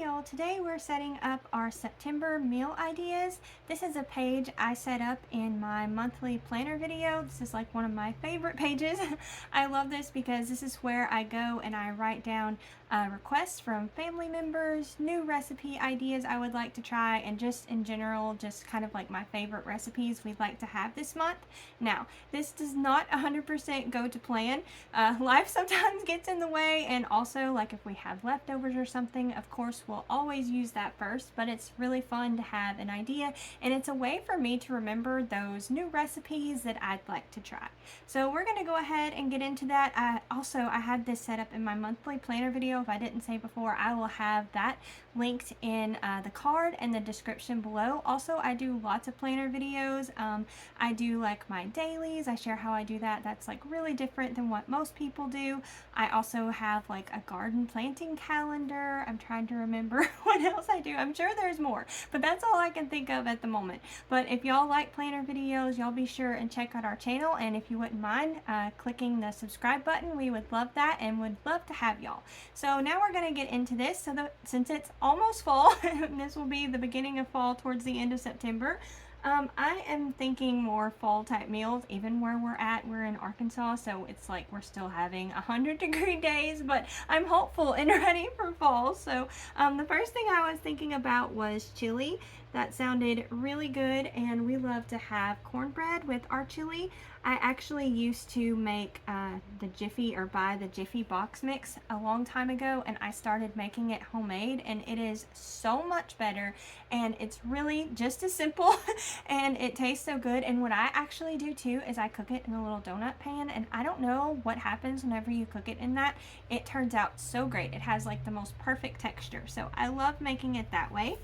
Hey y'all, today we're setting up our September meal ideas. This is a page I set up in my monthly planner video. This is like one of my favorite pages. I love this because this is where I go and I write down requests from family members, new recipe ideas I would like to try, and just in general, just kind of like my favorite recipes we'd like to have this month. Now, this does not 100% go to plan. Life sometimes gets in the way, and also like if we have leftovers or something, of course we'll always use that first, but it's really fun to have an idea, and it's a way for me to remember those new recipes that I'd like to try. So we're going to go ahead and get into that. I had this set up in my monthly planner video. If I didn't say before, I will have that linked in the card and the description below. Also, I do lots of planner videos. I do like my dailies. I share how I do that. That's like really different than what most people do. I also have like a garden planting calendar. I'm trying to remember what else I do. I'm sure there's more, but that's all I can think of at the moment. But if y'all like planner videos, y'all be sure and check out our channel. And if you wouldn't mind clicking the subscribe button, we would love that and would love to have y'all. So now we're going to get into this. So since it's almost fall, this will be the beginning of fall towards the end of September. I am thinking more fall type meals. Even where we're in Arkansas, so it's like we're still having 100-degree days, but I'm hopeful and ready for fall. So the first thing I was thinking about was chili. That sounded really good, and we love to have cornbread with our chili. I actually used to make the Jiffy or buy the Jiffy box mix a long time ago, and I started making it homemade, and it is so much better, and it's really just as simple and it tastes so good. And what I actually do too is I cook it in a little donut pan, and I don't know what happens whenever you cook it in that. It turns out so great. It has like the most perfect texture, so I love making it that way.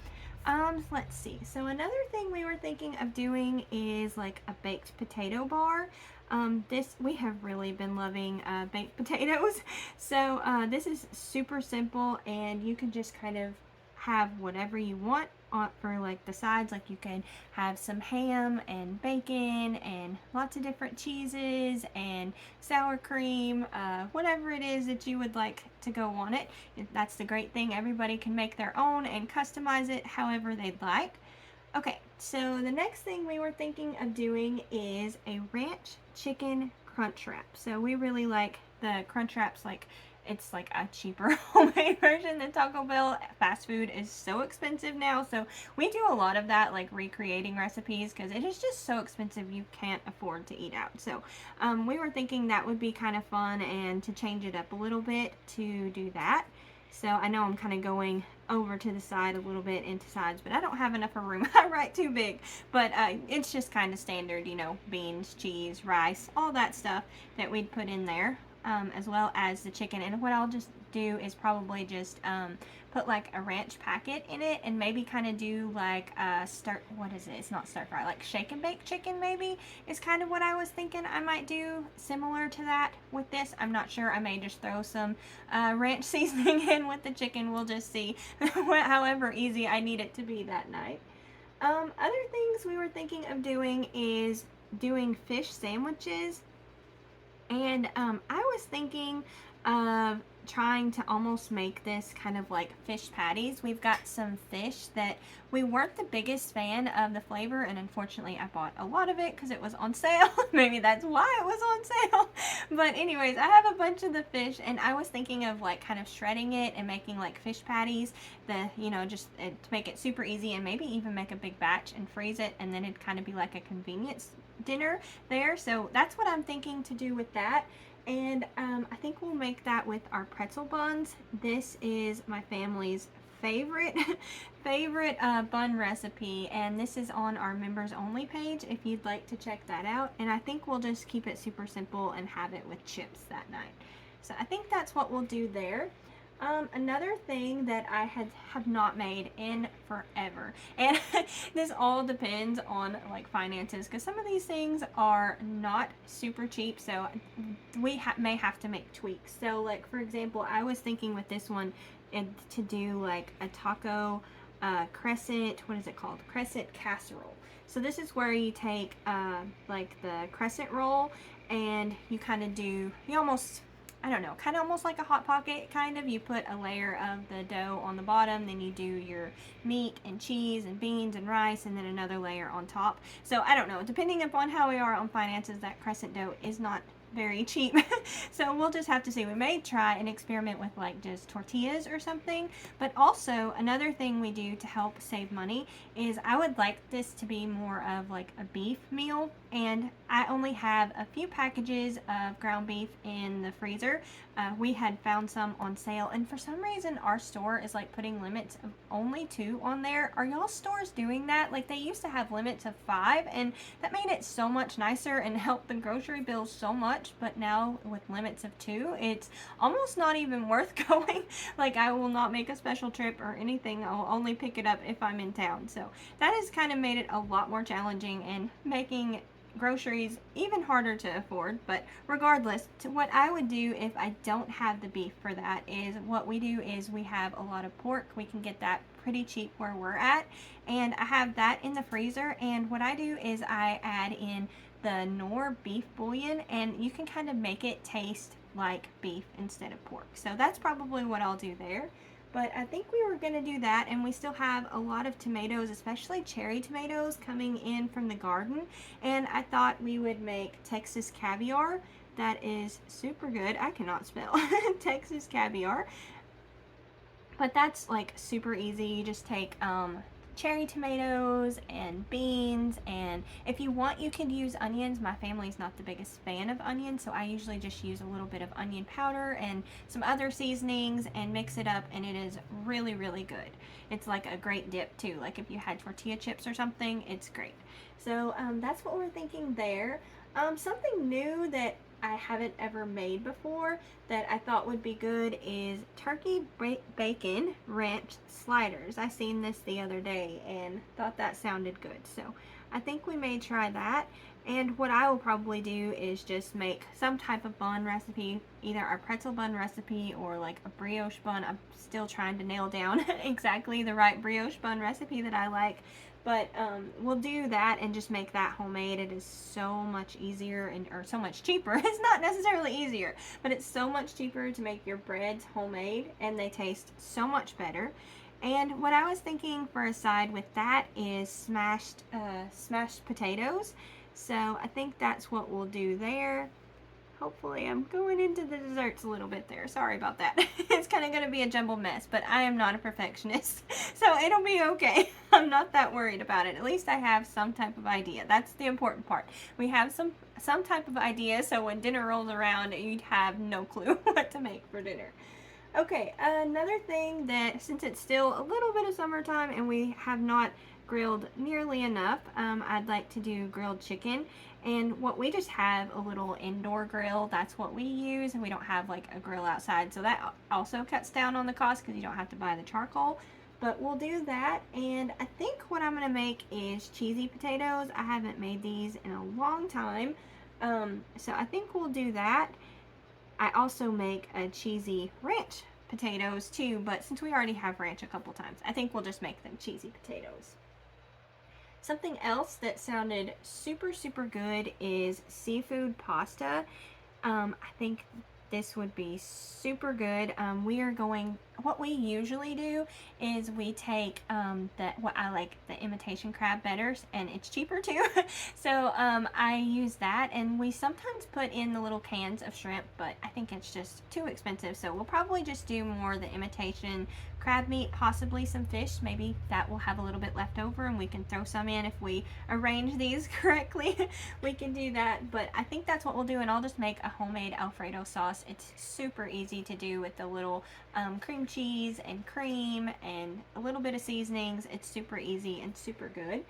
Let's see. So another thing we were thinking of doing is like a baked potato bar. We have really been loving baked potatoes. So this is super simple, and you can just kind of have whatever you want for like the sides. Like you can have some ham and bacon and lots of different cheeses and sour cream, whatever it is that you would like to go on it. That's the great thing. Everybody can make their own and customize it however they'd like. Okay, so the next thing we were thinking of doing is a ranch chicken crunch wrap. So we really like the crunch wraps. Like it's like a cheaper homemade version than Taco Bell. Fast food is so expensive now, so we do a lot of that, like recreating recipes, because it is just so expensive you can't afford to eat out. So we were thinking that would be kind of fun, and to change it up a little bit to do that. So I know I'm kind of going over to the side a little bit into sides, but I don't have enough of room. I write too big, but it's just kind of standard, you know, beans, cheese, rice, all that stuff that we'd put in there. As well as the chicken. And what I'll just do is probably just put like a ranch packet in it, and maybe kind of do like it's not stir fry, like shake and bake chicken maybe is kind of what I was thinking I might do similar to that with this. I'm not sure. I may just throw some ranch seasoning in with the chicken. We'll just see however easy I need it to be that night. Other things we were thinking of doing is doing fish sandwiches. And I was thinking of trying to almost make this kind of like fish patties. We've got some fish that we weren't the biggest fan of the flavor, and unfortunately I bought a lot of it because it was on sale. Maybe that's why it was on sale. But anyways, I have a bunch of the fish, and I was thinking of like kind of shredding it and making like fish patties, just to make it super easy, and maybe even make a big batch and freeze it, and then it'd kind of be like a convenience dinner there. So that's what I'm thinking to do with that. And I think we'll make that with our pretzel buns. This is my family's favorite bun recipe, and this is on our members only page if you'd like to check that out. And I think we'll just keep it super simple and have it with chips that night. So I think that's what we'll do there. Another thing that I have not made in forever, and this all depends on like finances, because some of these things are not super cheap, so we may have to make tweaks. So like for example, I was thinking with this one to do like a taco crescent, what is it called? Crescent casserole. So this is where you take like the crescent roll, and you kind of do, I don't know, kind of almost like a Hot Pocket kind of. You put a layer of the dough on the bottom, then you do your meat and cheese and beans and rice, and then another layer on top. So I don't know, depending upon how we are on finances, that crescent dough is not very cheap. So we'll just have to see. We may try and experiment with like just tortillas or something. But also another thing we do to help save money is I would like this to be more of like a beef meal, and I only have a few packages of ground beef in the freezer. We had found some on sale, and for some reason our store is like putting limits of only 2 on there. Are y'all stores doing that? Like they used to have limits of 5, and that made it so much nicer and helped the grocery bills so much. But now with limits of 2, it's almost not even worth going. Like I will not make a special trip or anything. I'll only pick it up if I'm in town. So that has kind of made it a lot more challenging and making groceries even harder to afford. But regardless, what I would do if I don't have the beef for that is what we do is we have a lot of pork. We can get that pretty cheap where we're at, and I have that in the freezer. And what I do is I add in the Knorr beef bouillon, and you can kind of make it taste like beef instead of pork. So that's probably what I'll do there. But I think we were going to do that, and we still have a lot of tomatoes, especially cherry tomatoes, coming in from the garden. And I thought we would make Texas caviar. That is super good. I cannot spell Texas caviar. But that's like super easy. You just take cherry tomatoes and beans, and if you want you can use onions. My family's not the biggest fan of onions, so I usually just use a little bit of onion powder and some other seasonings and mix it up, and it is really, really good. It's like a great dip too, like if you had tortilla chips or something, it's great. So that's what we're thinking there. Something new that I haven't ever made before that I thought would be good is turkey bacon ranch sliders. I seen this the other day and thought that sounded good. So I think we may try that. And what I will probably do is just make some type of bun recipe, either a pretzel bun recipe or like a brioche bun. I'm still trying to nail down exactly the right brioche bun recipe that I like. But we'll do that and just make that homemade. It is so much easier or so much cheaper. It's not necessarily easier, but it's so much cheaper to make your breads homemade, and they taste so much better. And what I was thinking for a side with that is smashed potatoes. So I think that's what we'll do there. Hopefully I'm going into the desserts a little bit there. Sorry about that. It's kind of going to be a jumbled mess, but I am not a perfectionist, so it'll be okay. I'm not that worried about it. At least I have some type of idea. That's the important part. We have some type of idea, so when dinner rolls around, you'd have no clue what to make for dinner. Okay, another thing that, since it's still a little bit of summertime and we have not grilled nearly enough, I'd like to do grilled chicken. And what we just have a little indoor grill, that's what we use, and we don't have like a grill outside, so that also cuts down on the cost because you don't have to buy the charcoal. But we'll do that, and I think what I'm gonna make is cheesy potatoes. I haven't made these in a long time, so I think we'll do that. I also make a cheesy ranch potatoes too, but since we already have ranch a couple times, I think we'll just make them cheesy potatoes. Something else that sounded super, super good is seafood pasta. I think this would be super good. What we usually do is we take what I like, the imitation crab better, and it's cheaper too. So I use that, and we sometimes put in the little cans of shrimp, but I think it's just too expensive. So we'll probably just do more the imitation crab meat, possibly some fish. Maybe that will have a little bit left over and we can throw some in if we arrange these correctly. We can do that, but I think that's what we'll do, and I'll just make a homemade Alfredo sauce. It's super easy to do with the little cream cheese and cream and a little bit of seasonings. It's super easy and super good.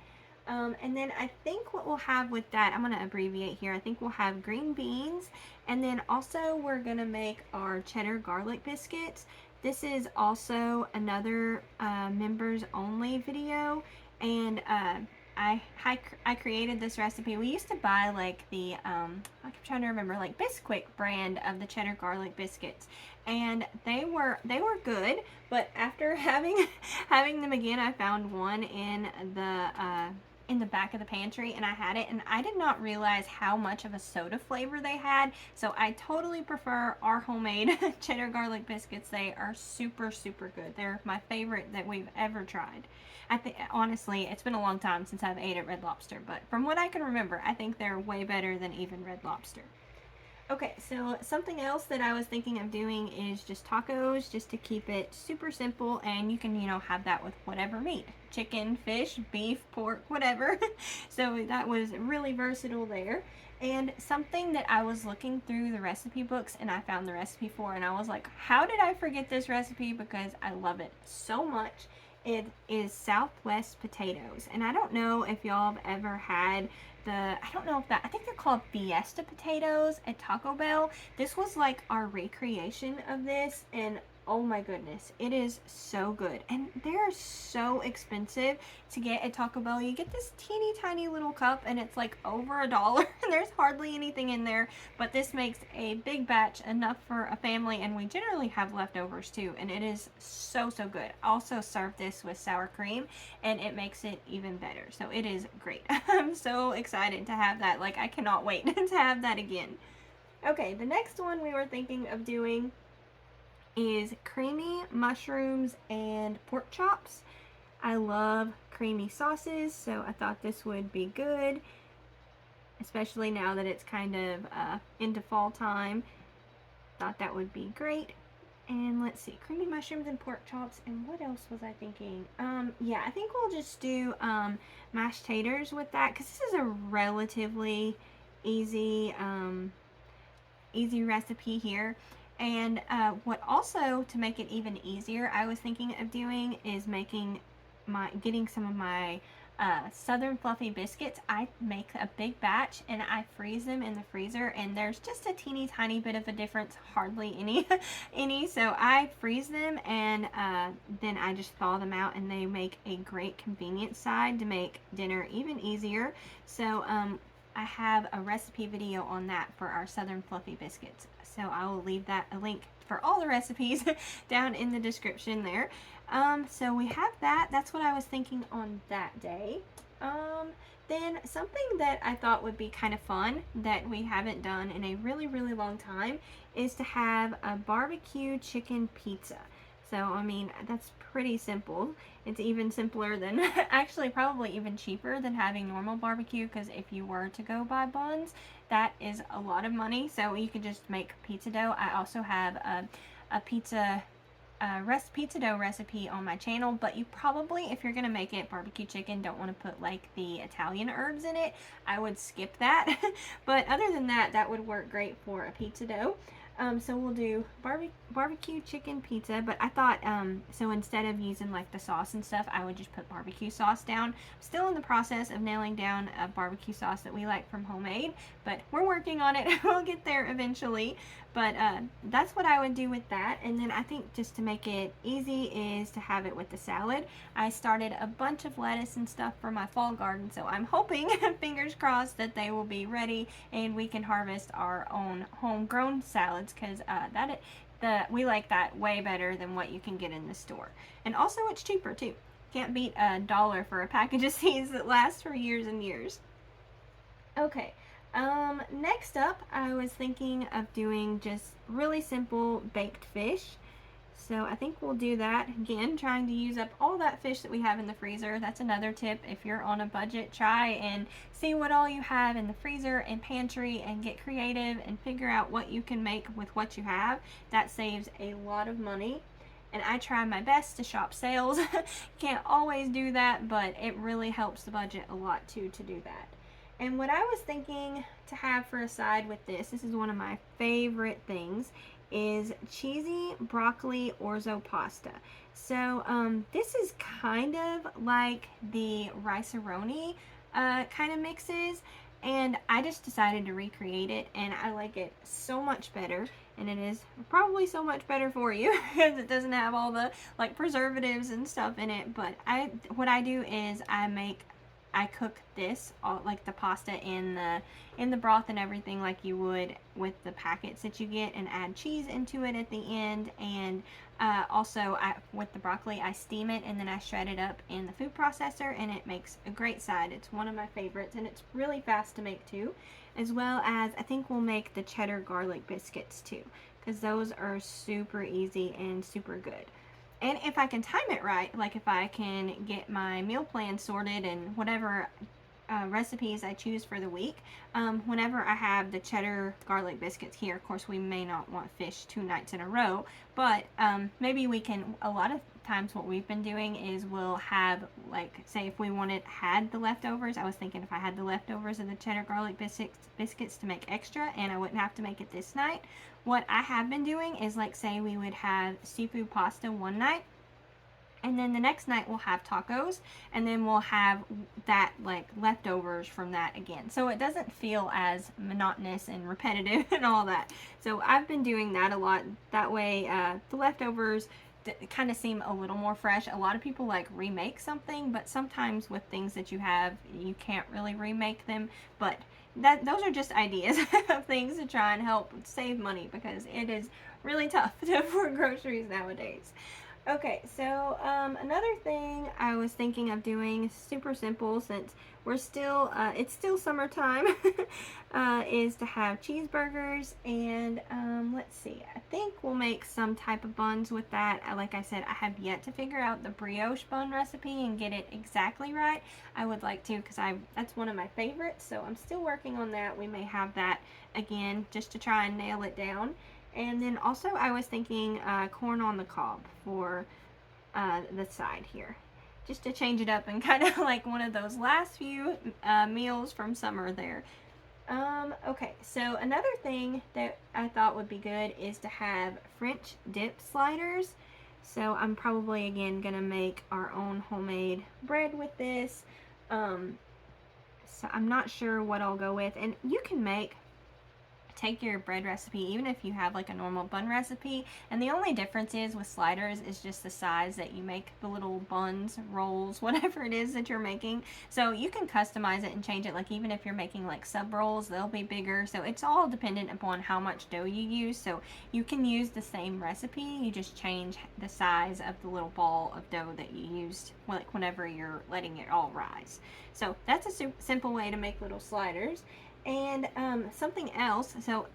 And then I think what we'll have with that, I'm going to abbreviate here, I think we'll have green beans, and then also we're going to make our cheddar garlic biscuits. This is also another members only video, and I created this recipe. We used to buy like the I'm trying to remember, like Biscuits brand of the cheddar garlic biscuits, and they were good, but after having them again, I found one in the in the back of the pantry and I had it, and I did not realize how much of a soda flavor they had. So I totally prefer our homemade cheddar garlic biscuits. They are super, super good. They're my favorite that we've ever tried. I think, honestly, it's been a long time since I've ate at Red Lobster, but from what I can remember, I think they're way better than even Red Lobster. Okay, so something else that I was thinking of doing is just tacos, just to keep it super simple, and you can, have that with whatever meat. Chicken, fish, beef, pork, whatever. So that was really versatile there. And something that I was looking through the recipe books and I found the recipe for, and I was like, how did I forget this recipe? Because I love it so much. It is Southwest potatoes, and I don't know if y'all have ever had I think they're called Fiesta potatoes at Taco Bell. This was like our recreation of this, and oh my goodness, it is so good. And they're so expensive to get at Taco Bell. You get this teeny tiny little cup and it's like over $1 and there's hardly anything in there, but this makes a big batch, enough for a family, and we generally have leftovers too, and it is so, so good. Also serve this with sour cream and it makes it even better. So it is great. I'm so excited to have that. Like, I cannot wait to have that again. Okay, the next one we were thinking of doing is creamy mushrooms and pork chops. I love creamy sauces, so I thought this would be good, especially now that it's kind of into fall time. Thought that would be great. And let's see, creamy mushrooms and pork chops, and what else was I thinking? Yeah, I think we'll just do mashed taters with that, because this is a relatively easy recipe here. And what also, to make it even easier, I was thinking of doing is getting some of my Southern Fluffy biscuits. I make a big batch and I freeze them in the freezer, and there's just a teeny tiny bit of a difference, hardly any. So I freeze them, and then I just thaw them out, and they make a great convenience side to make dinner even easier. So I have a recipe video on that for our Southern Fluffy biscuits. So I will leave a link for all the recipes down in the description there. So we have that. That's what I was thinking on that day. Then something that I thought would be kind of fun that we haven't done in a really, really long time is to have a barbecue chicken pizza. So, I mean, that's pretty simple. It's even simpler than, actually probably even cheaper than having normal barbecue, because if you were to go buy buns, that is a lot of money. So you could just make pizza dough. I also have a pizza dough recipe on my channel, but you probably, if you're gonna make it barbecue chicken, don't want to put like the Italian herbs in it. I would skip that. But other than that, that would work great for a pizza dough. So we'll do barbecue chicken pizza, but I thought, so instead of using like the sauce and stuff, I would just put barbecue sauce down. I'm still in the process of nailing down a barbecue sauce that we like from Homemade, but we're working on it. We'll get there eventually. But that's what I would do with that. And then I think just to make it easy is to have it with the salad. I started a bunch of lettuce and stuff for my fall garden, so I'm hoping, fingers crossed, that they will be ready and we can harvest our own homegrown salads, because we like that way better than what you can get in the store. And also it's cheaper too. Can't beat $1 for a package of seeds that lasts for years and years. Okay. Next up, I was thinking of doing just really simple baked fish. So I think we'll do that. Again, trying to use up all that fish that we have in the freezer. That's another tip. If you're on a budget, try and see what all you have in the freezer and pantry and get creative and figure out what you can make with what you have. That saves a lot of money. And I try my best to shop sales. Can't always do that, but it really helps the budget a lot too to do that. And what I was thinking to have for a side with this is one of my favorite things, is cheesy broccoli orzo pasta. So this is kind of like the rice-a-roni kind of mixes, and I just decided to recreate it, and I like it so much better. And it is probably so much better for you because it doesn't have all the like preservatives and stuff in it. But what I do is I I cook this, all, like the pasta in the broth and everything, like you would with the packets that you get, and add cheese into it at the end. And also, with the broccoli, I steam it and then I shred it up in the food processor, and it makes a great side. It's one of my favorites, and it's really fast to make too. As well as, I think we'll make the cheddar garlic biscuits too, because those are super easy and super good. And if I can time it right, like if I can get my meal plan sorted and whatever recipes I choose for the week, whenever I have the cheddar garlic biscuits here, of course we may not want fish 2 nights in a row, but maybe we can, a lot of times what we've been doing is we'll have, like, say if we had the leftovers, I was thinking if I had the leftovers of the cheddar garlic biscuits to make extra, and I wouldn't have to make it this night, what I have been doing is, like, say we would have seafood pasta one night, and then the next night we'll have tacos, and then we'll have that, like, leftovers from that again. So it doesn't feel as monotonous and repetitive and all that. So I've been doing that a lot. That way the leftovers kind of seem a little more fresh. A lot of people like remake something, but sometimes with things that you have, you can't really remake them. But those are just ideas of things to try and help save money, because it is really tough for groceries nowadays. Okay, so another thing I was thinking of doing, super simple since we're still, it's still summertime, is to have cheeseburgers, and let's see, I think we'll make some type of buns with that. Like I said, I have yet to figure out the brioche bun recipe and get it exactly right. I would like to, because that's one of my favorites, so I'm still working on that. We may have that again just to try and nail it down. And then also I was thinking corn on the cob for the side here, just to change it up and kind of like one of those last few meals from summer there. Okay, so another thing that I thought would be good is to have French dip sliders. So I'm probably again gonna make our own homemade bread with this. So I'm not sure what I'll go with, and you can take your bread recipe even if you have like a normal bun recipe, and the only difference is with sliders is just the size that you make the little buns, rolls, whatever it is that you're making. So you can customize it and change it, like even if you're making like sub rolls, they'll be bigger. So it's all dependent upon how much dough you use. So you can use the same recipe, you just change the size of the little ball of dough that you used, like whenever you're letting it all rise. So that's a simple way to make little sliders. And something else, so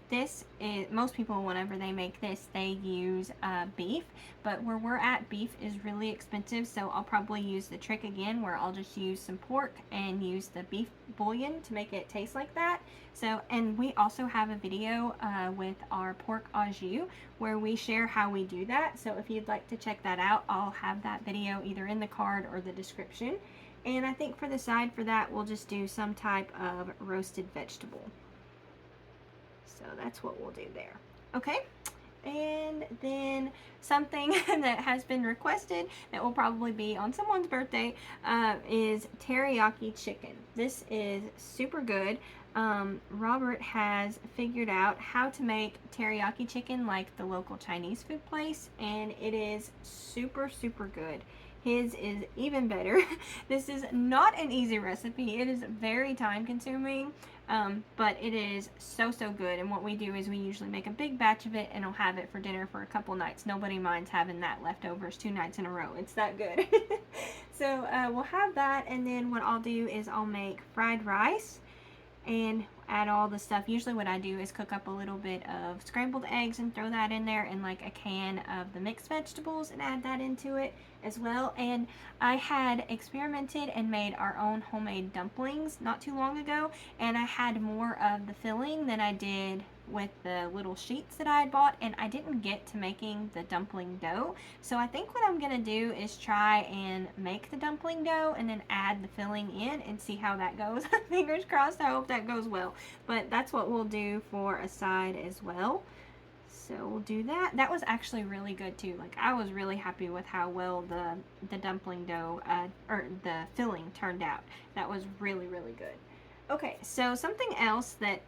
this is, most people whenever they make this, they use beef, but where we're at, beef is really expensive, so I'll probably use the trick again where I'll just use some pork and use the beef bouillon to make it taste like that. So, and we also have a video with our pork au jus where we share how we do that, so if you'd like to check that out, I'll have that video either in the card or the description. And I think for the side for that, we'll just do some type of roasted vegetable. So that's what we'll do there. Okay, and then something that has been requested that will probably be on someone's birthday is teriyaki chicken. This is super good. Robert has figured out how to make teriyaki chicken like the local Chinese food place, and it is super, super good. His is even better. This is not an easy recipe. It is very time consuming, but it is so, so good. And what we do is we usually make a big batch of it and I'll have it for dinner for a couple nights. Nobody minds having that leftovers 2 nights in a row. It's that good. So we'll have that, and then what I'll do is I'll make fried rice and add all the stuff. Usually what I do is cook up a little bit of scrambled eggs and throw that in there, and like a can of the mixed vegetables, and add that into it as well. And I had experimented and made our own homemade dumplings not too long ago, and I had more of the filling than I did with the little sheets that I had bought, and I didn't get to making the dumpling dough. So I think what I'm gonna do is try and make the dumpling dough and then add the filling in and see how that goes. Fingers crossed, I hope that goes well. But that's what we'll do for a side as well. So we'll do that. That was actually really good too. Like, I was really happy with how well the dumpling dough or the filling turned out. That was really, really good. Okay, so something else that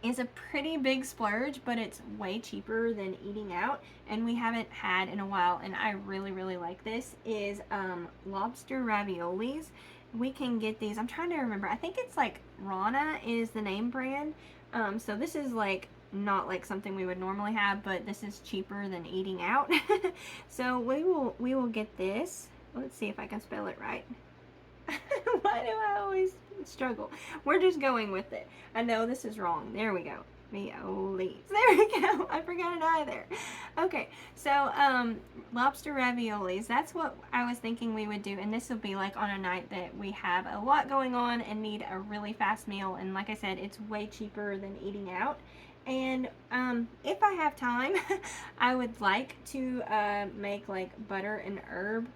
is a pretty big splurge, but it's way cheaper than eating out, and we haven't had in a while, and I really, really like this, is lobster raviolis. we can get these. I'm trying to remember. I think it's like Rana is the name brand. So this is like not like something we would normally have, but this is cheaper than eating out. So we will get this. Let's see if I can spell it right. Why do I always struggle? We're just going with it. I know this is wrong. There we go. Raviolis. There we go. I forgot an I there. Okay, so lobster raviolis. That's what I was thinking we would do, and this will be like on a night that we have a lot going on and need a really fast meal. And like I said, it's way cheaper than eating out. And if I have time, I would like to make like butter and herb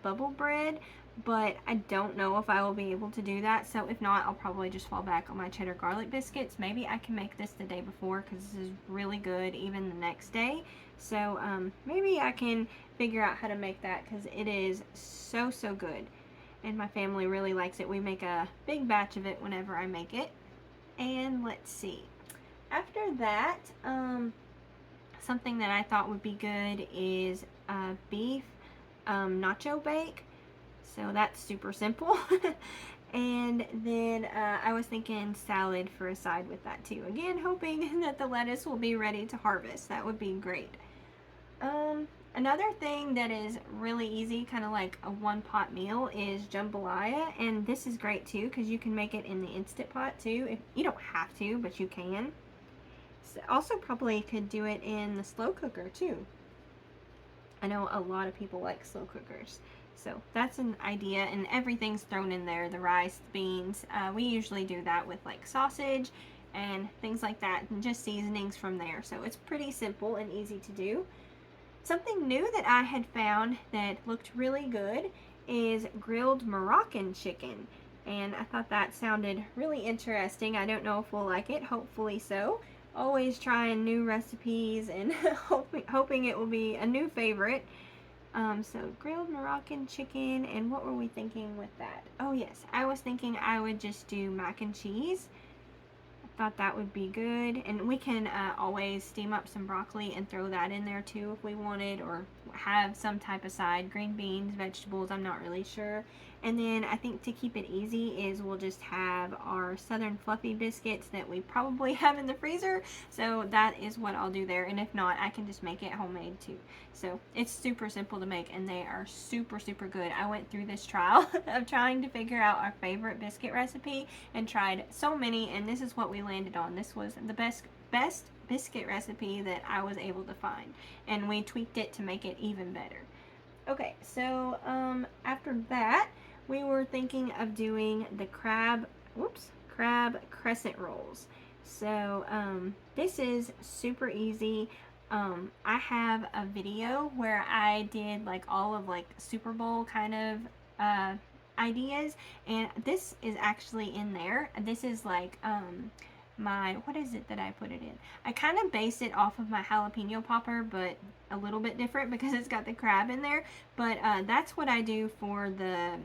bubble bread, but I don't know if I will be able to do that. So if not, I'll probably just fall back on my cheddar garlic biscuits. Maybe I can make this the day before because this is really good even the next day. So maybe I can figure out how to make that because it is so good, and my family really likes it. We make a big batch of it whenever I make it. And let's see, after that, something that I thought would be good is beef nacho bake. So that's super simple. And then I was thinking salad for a side with that too. Again, hoping that the lettuce will be ready to harvest. That would be great. Another thing that is really easy, kind of like a one-pot meal, is jambalaya. And this is great too because you can make it in the Instant Pot too. If you don't have to, but you can. So also probably could do it in the slow cooker too. I know a lot of people like slow cookers. So that's an idea, and everything's thrown in there, the rice, the beans. We usually do that with like sausage and things like that, and just seasonings from there. So it's pretty simple and easy to do. Something new that I had found that looked really good is grilled Moroccan chicken. And I thought that sounded really interesting. I don't know if we'll like it, hopefully so. Always trying new recipes and hoping it will be a new favorite. So grilled Moroccan chicken, and what were we thinking with that? Oh yes, I was thinking I would just do mac and cheese. I thought that would be good, and we can always steam up some broccoli and throw that in there too if we wanted, or have some type of side, green beans, vegetables, I'm not really sure. And then I think to keep it easy is we'll just have our Southern Fluffy biscuits that we probably have in the freezer. So that is what I'll do there. And if not, I can just make it homemade too. So it's super simple to make, and they are super good. I went through this trial of trying to figure out our favorite biscuit recipe and tried so many, and this is what we landed on. This was the best biscuit recipe that I was able to find, and we tweaked it to make it even better. Okay, so after that, we were thinking of doing the crab crescent rolls. So this is super easy. I have a video where I did like all of like Super Bowl kind of ideas, and this is actually in there. This is like what is it that I put it in? I kind of based it off of my jalapeno popper, but a little bit different because it's got the crab in there. But that's what I do for the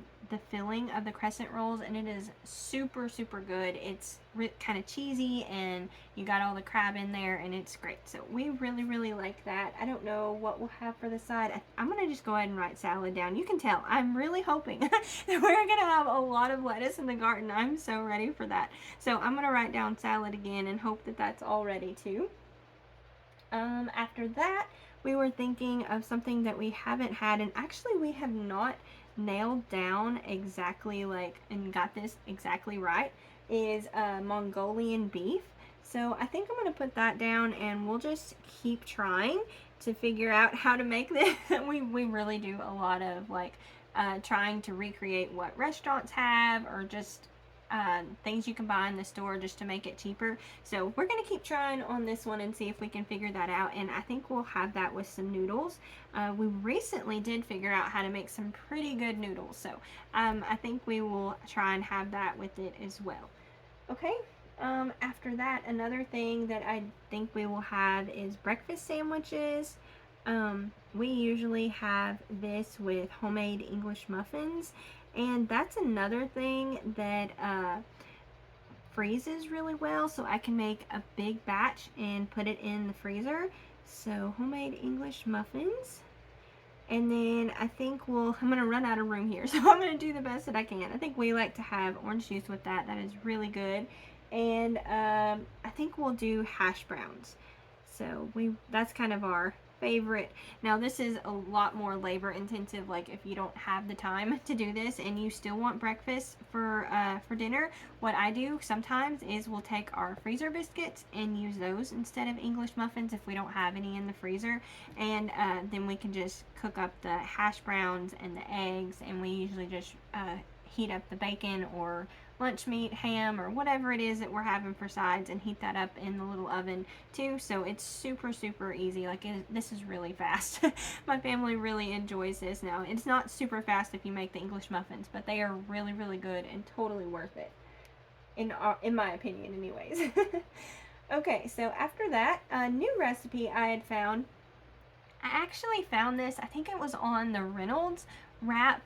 filling of the crescent rolls, and it is super good. It's kind of cheesy, and you got all the crab in there, and it's great. So we really like that. I don't know what we'll have for the side. I'm gonna just go ahead and write salad down. You can tell I'm really hoping that we're gonna have a lot of lettuce in the garden. I'm so ready for that. So I'm gonna write down salad again and hope that that's all ready too. After that, we were thinking of something that we haven't had, and actually we have not nailed down exactly and got this exactly right, is Mongolian beef. So I think I'm going to put that down, and we'll just keep trying to figure out how to make this. we really do a lot of trying to recreate what restaurants have, or just things you can buy in the store just to make it cheaper. So we're going to keep trying on this one and see if we can figure that out, and I think we'll have that with some noodles. We recently did figure out how to make some pretty good noodles, so I think we will try and have that with it as well. Okay, after that, another thing that I think we will have is breakfast sandwiches. We usually have this with homemade English muffins, and that's another thing that freezes really well, so I can make a big batch and put it in the freezer. So homemade English muffins. And then I think I'm going to run out of room here, so I'm going to do the best that I can. I think we like to have orange juice with that. That is really good. And I think we'll do hash browns. So that's kind of our favorite. Now this is a lot more labor intensive, like if you don't have the time to do this and you still want breakfast for dinner, what I do sometimes is we'll take our freezer biscuits and use those instead of English muffins if we don't have any in the freezer, and then we can just cook up the hash browns and the eggs, and we usually just heat up the bacon or lunch meat, ham, or whatever it is that we're having for sides, and heat that up in the little oven too. So it's super easy. Like this is really fast. My family really enjoys this. Now it's not super fast if you make the English muffins, but they are really good and totally worth it in my opinion anyways. Okay, so after that, a new recipe I had found. I actually found this, I think it was on the Reynolds Wrap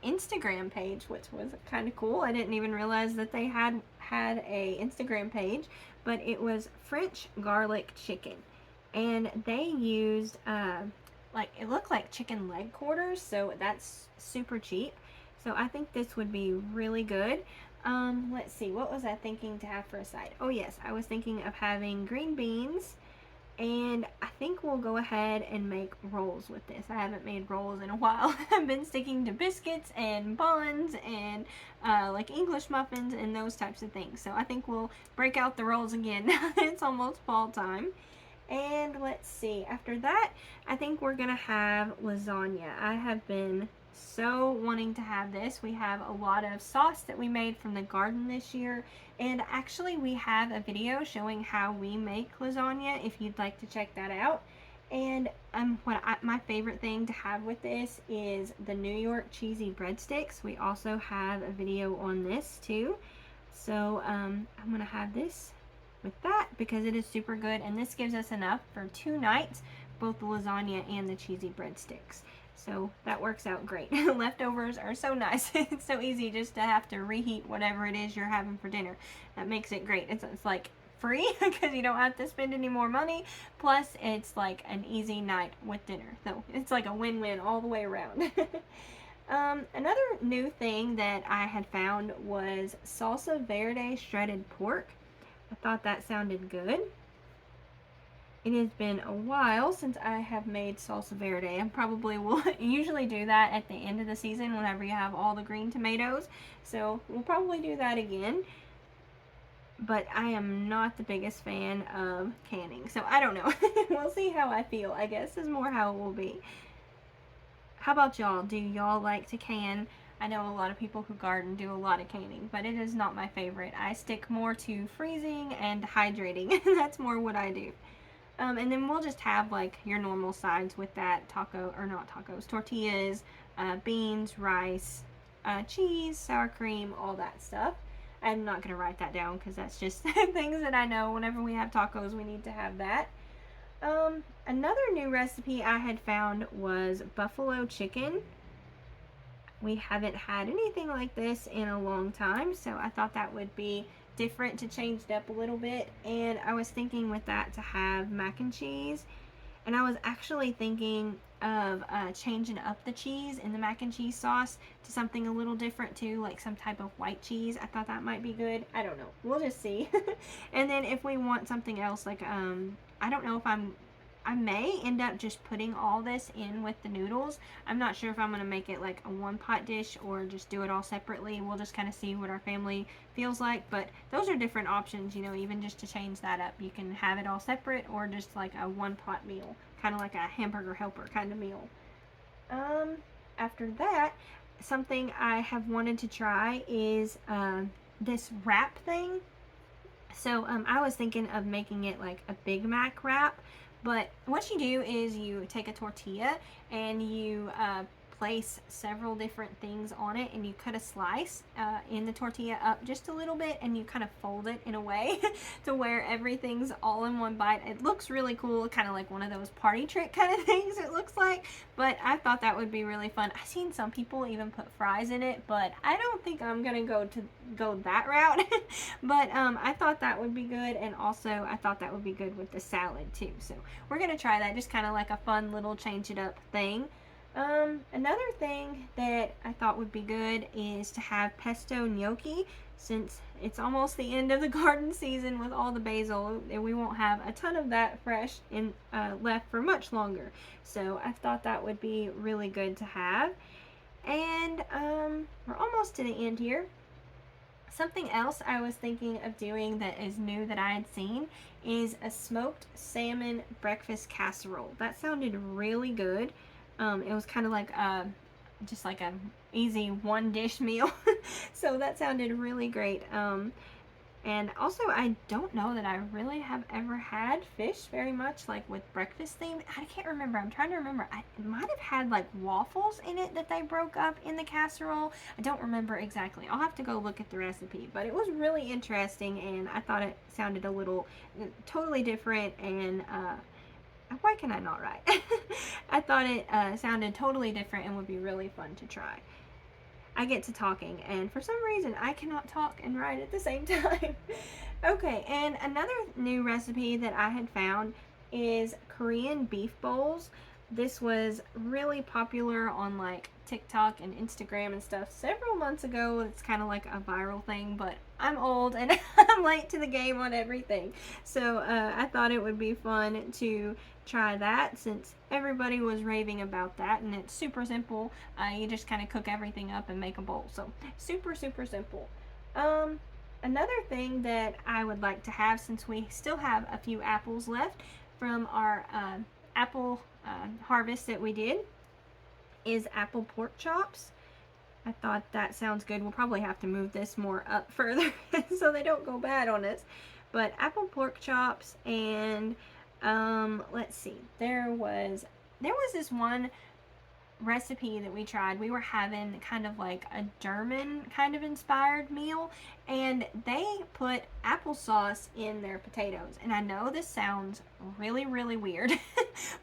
Instagram page, which was kind of cool. I didn't even realize that they had a Instagram page, but it was French garlic chicken, and they used like, it looked like chicken leg quarters, so that's super cheap. So I think this would be really good. Let's see, what was I thinking to have for a side? Oh yes, I was thinking of having green beans, and I think we'll go ahead and make rolls with this. I haven't made rolls in a while. I've been sticking to biscuits and buns and like English muffins and those types of things. So I think we'll break out the rolls again. It's almost fall time. And let's see, after that, I think we're gonna have lasagna. I have been so wanting to have this. We have a lot of sauce that we made from the garden this year, and actually we have a video showing how we make lasagna if you'd like to check that out. And my favorite thing to have with this is the New York cheesy breadsticks. We also have a video on this too. So I'm gonna have this with that because it is super good, and this gives us enough for 2 nights, both the lasagna and the cheesy breadsticks. So that works out great. Leftovers are so nice. It's so easy just to have to reheat whatever it is you're having for dinner. That makes it great. It's like free because you don't have to spend any more money. Plus it's like an easy night with dinner. So it's like a win-win all the way around. Another new thing that I had found was salsa verde shredded pork. I thought that sounded good. It has been a while since I have made salsa verde. I probably will usually do that at the end of the season whenever you have all the green tomatoes. So we'll probably do that again. But I am not the biggest fan of canning. So I don't know. We'll see how I feel. I guess is more how it will be. How about y'all? Do y'all like to can? I know a lot of people who garden do a lot of canning, but it is not my favorite. I stick more to freezing and hydrating. That's more what I do. And then we'll just have like your normal sides with that, tortillas, beans, rice, cheese, sour cream, all that stuff. I'm not going to write that down because that's just things that I know whenever we have tacos we need to have that. Another new recipe I had found was buffalo chicken. We haven't had anything like this in a long time, so I thought that would be different to change it up a little bit. And I was thinking with that to have mac and cheese, and I was actually thinking of changing up the cheese in the mac and cheese sauce to something a little different too, like some type of white cheese. I thought that might be good. I don't know, we'll just see. And then if we want something else, like I don't know if I may end up just putting all this in with the noodles. I'm not sure if I'm going to make it like a one pot dish or just do it all separately. We'll just kind of see what our family feels like. But those are different options, you know, even just to change that up. You can have it all separate or just like a one pot meal, kind of like a hamburger helper kind of meal. After that, something I have wanted to try is this wrap thing. So I was thinking of making it like a Big Mac wrap. But what you do is you take a tortilla and you place several different things on it, and you cut a slice in the tortilla up just a little bit, and you kind of fold it in a way to where everything's all in one bite. It looks really cool, kind of like one of those party trick kind of things it looks like, but I thought that would be really fun. I've seen some people even put fries in it, but I don't think I'm gonna go that route. But I thought that would be good, and also I thought that would be good with the salad too. So we're gonna try that, just kind of like a fun little change it up thing. Another thing that I thought would be good is to have pesto gnocchi, since it's almost the end of the garden season with all the basil, and we won't have a ton of that fresh and left for much longer. So I thought that would be really good to have. And we're almost to the end here. Something else I was thinking of doing that is new that I had seen is a smoked salmon breakfast casserole. That sounded really good. It was kind of like just like a easy one dish meal. So that sounded really great. And also, I don't know that I really have ever had fish very much, like with breakfast theme. I can't remember. I'm trying to remember. I might have had like waffles in it that they broke up in the casserole. I don't remember exactly. I'll have to go look at the recipe. But it was really interesting, and I thought it sounded a little totally different. And why can I not write? I thought it sounded totally different and would be really fun to try. I get to talking, and for some reason I cannot talk and write at the same time. Okay, and another new recipe that I had found is Korean beef bowls. This was really popular on like TikTok and Instagram and stuff several months ago. It's kind of like a viral thing, but I'm old and I'm late to the game on everything. So I thought it would be fun to try that, since everybody was raving about that, and it's super simple. You just kind of cook everything up and make a bowl. So super simple. Another thing that I would like to have, since we still have a few apples left from our apple harvest that we did, is apple pork chops. I thought that sounds good. We'll probably have to move this more up further so they don't go bad on us. But apple pork chops, and let's see. There was this one recipe that we tried. We were having kind of like a German kind of inspired meal, and they put applesauce in their potatoes. And I know this sounds really weird,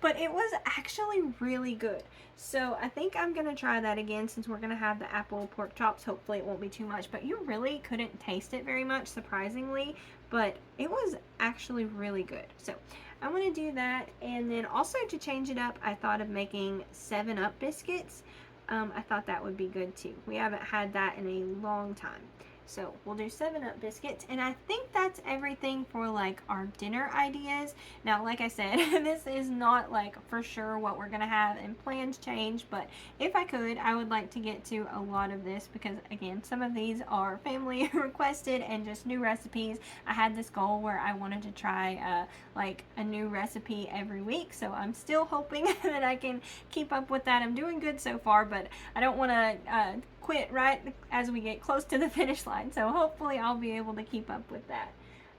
but it was actually really good. So I think I'm gonna try that again, since we're gonna have the apple pork chops. Hopefully it won't be too much, but you really couldn't taste it very much, surprisingly, but it was actually really good. So I'm going to do that, and then also to change it up, I thought of making 7-Up biscuits. I thought that would be good too. We haven't had that in a long time. So we'll do 7-Up biscuits, and I think that's everything for like our dinner ideas. Now, like I said, this is not like for sure what we're gonna have, and plans change, but if I could, I would like to get to a lot of this, because again, some of these are family requested and just new recipes. I had this goal where I wanted to try like a new recipe every week, so I'm still hoping that I can keep up with that. I'm doing good so far, but I don't want to quit right as we get close to the finish line, so hopefully I'll be able to keep up with that.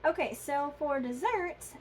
Okay, so for desserts,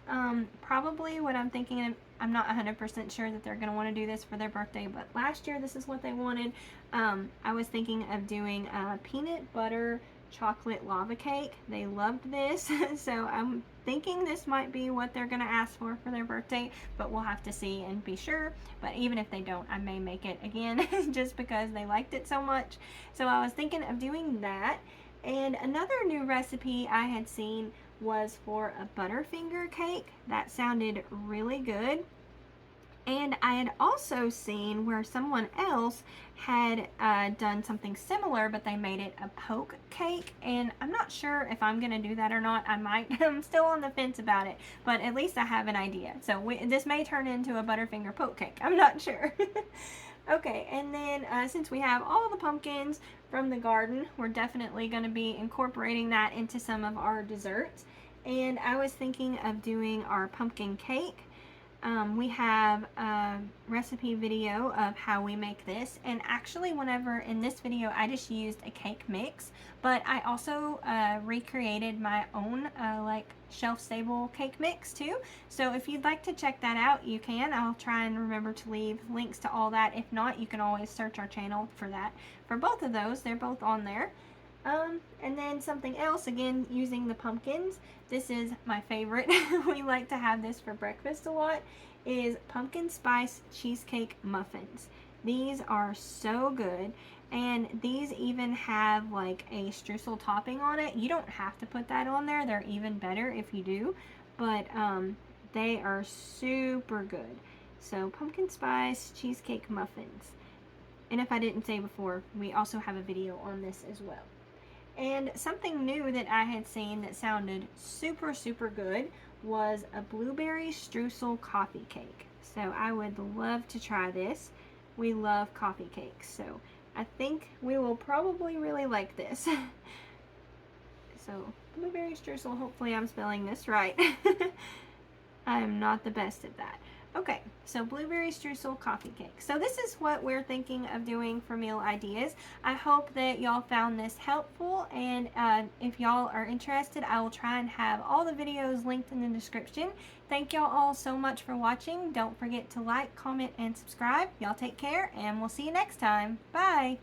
probably what I'm thinking of, I'm not 100% sure that they're going to want to do this for their birthday, but last year this is what they wanted. I was thinking of doing a peanut butter chocolate lava cake. They loved this, so I'm thinking this might be what they're going to ask for their birthday, but we'll have to see and be sure. But even if they don't, I may make it again just because they liked it so much. So I was thinking of doing that. And another new recipe I had seen was for a Butterfinger cake. That sounded really good. And I had also seen where someone else had done something similar, but they made it a poke cake. And I'm not sure if I'm going to do that or not. I might. I'm still on the fence about it, but at least I have an idea. So this may turn into a Butterfinger poke cake. I'm not sure. Okay, and then since we have all the pumpkins from the garden, we're definitely going to be incorporating that into some of our desserts. And I was thinking of doing our pumpkin cake. We have a recipe video of how we make this, and actually whenever in this video I just used a cake mix, but I also recreated my own like shelf-stable cake mix too. So if you'd like to check that out, you can. I'll try and remember to leave links to all that. If not, you can always search our channel for that. For both of those, they're both on there. And then something else, again, using the pumpkins. This is my favorite. We like to have this for breakfast a lot, is pumpkin spice cheesecake muffins. These are so good, and these even have like a streusel topping on it. You don't have to put that on there. They're even better if you do, but they are super good. So pumpkin spice cheesecake muffins. And if I didn't say before, we also have a video on this as well. And something new that I had seen that sounded super, super good was a blueberry streusel coffee cake. So I would love to try this. We love coffee cakes, so I think we will probably really like this. So blueberry streusel, hopefully I'm spelling this right. I am not the best at that. Okay, so blueberry streusel coffee cake. So this is what we're thinking of doing for meal ideas. I hope that y'all found this helpful, and if y'all are interested, I will try and have all the videos linked in the description. Thank y'all all so much for watching. Don't forget to like, comment, and subscribe. Y'all take care, and we'll see you next time. Bye!